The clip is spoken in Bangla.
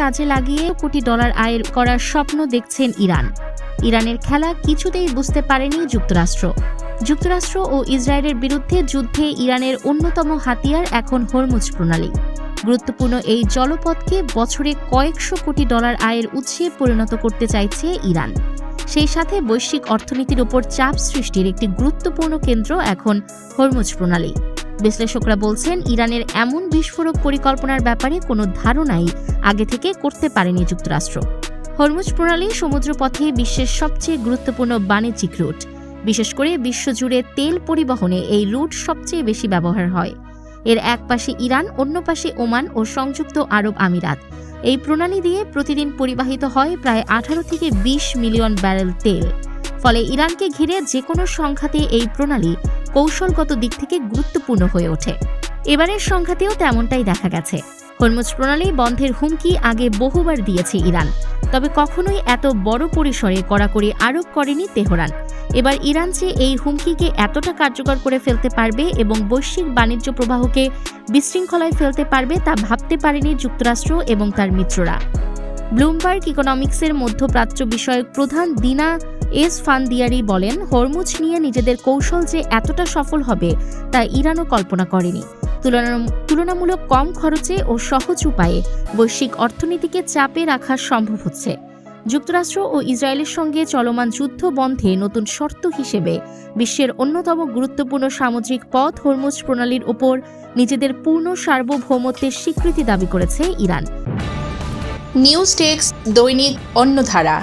কাজে লাগিয়ে কোটি ডলার আয় করার স্বপ্ন দেখছেন ইরান। ইরানের খেলা কিছুতেই বুঝতে পারেনি যুক্তরাষ্ট্র। যুক্তরাষ্ট্র ও ইসরায়েলের বিরুদ্ধে যুদ্ধে ইরানের অন্যতম হাতিয়ার এখন হরমুজ প্রণালী। গুরুত্বপূর্ণ এই জলপথকে বছরে কয়েকশো কোটি ডলার আয়ের উৎসে পরিণত করতে চাইছে ইরান। সেই সাথে বৈশ্বিক অর্থনীতির উপর চাপ সৃষ্টির একটি গুরুত্বপূর্ণ কেন্দ্র এখন হরমুজ প্রণালী। বিশ্লেষকরা বলছেন, ইরানের এমন বিস্ফোরক পরিকল্পনার ব্যাপারে কোনো ধারণাই আগে থেকে করতে পারেনি যুক্তরাষ্ট্র। হরমুজ প্রণালী সমুদ্রপথে বিশ্বের সবচেয়ে গুরুত্বপূর্ণ বাণিজ্যিক রুট। বিশেষ করে বিশ্বজুড়ে তেল পরিবহনে এই রুট সবচেয়ে বেশি ব্যবহার হয়। এর এক পাশে ইরান, অন্য পাশে ওমান ও সংযুক্ত আরব আমিরাত। এই প্রণালী দিয়ে প্রতিদিন পরিবাহিত হয় প্রায় 18 থেকে 20 মিলিয়ন ব্যারেল তেল। ফলে ইরানকে ঘিরে যে কোনো সংঘাতে এই প্রণালী কৌশলগত দিক থেকে গুরুত্বপূর্ণ হয়ে ওঠে। এবারের সংঘাতেও তেমনটাই দেখা গেছে। হরমুজ প্রণালী বন্ধের হুমকি আগে বহুবার দিয়েছে ইরান, তবে কখনোই এত বড় পরিসরে কড়াকড়ি আরোপ করেনি তেহরান। এবার ইরান যে এই হুমকিকে এতটা কার্যকর করে ফেলতে পারবে এবং বৈশ্বিক বাণিজ্য প্রবাহকে বিশৃঙ্খলায় ফেলতে পারবে তা ভাবতে পারেনি যুক্তরাষ্ট্র এবং তার মিত্ররা। ব্লুমবার্গ ইকোনমিক্সের মধ্যপ্রাচ্য বিষয়ক প্রধান দিনা এসফান্দিয়ারি বলেন, হরমুজ নিয়ে নিজেদের কৌশল যে এতটা সফল হবে তা ইরানও কল্পনা করেনি। তুলনামূলক কম খরচে ও সহজ উপায়ে বৈশ্বিক অর্থনীতিকে চাপে রাখা সম্ভব হচ্ছে। যুক্তরাষ্ট্র ও ইসরায়েলের সঙ্গে চলমান যুদ্ধ বন্ধে নতুন শর্ত হিসেবে বিশ্বের অন্যতম গুরুত্বপূর্ণ সামুদ্রিক পথ হরমুজ প্রণালীর ওপর নিজেদের পূর্ণ সার্বভৌমত্বের স্বীকৃতি দাবি করেছে ইরান। নিউজ ডেস্ক, দৈনিক অন্যধারা।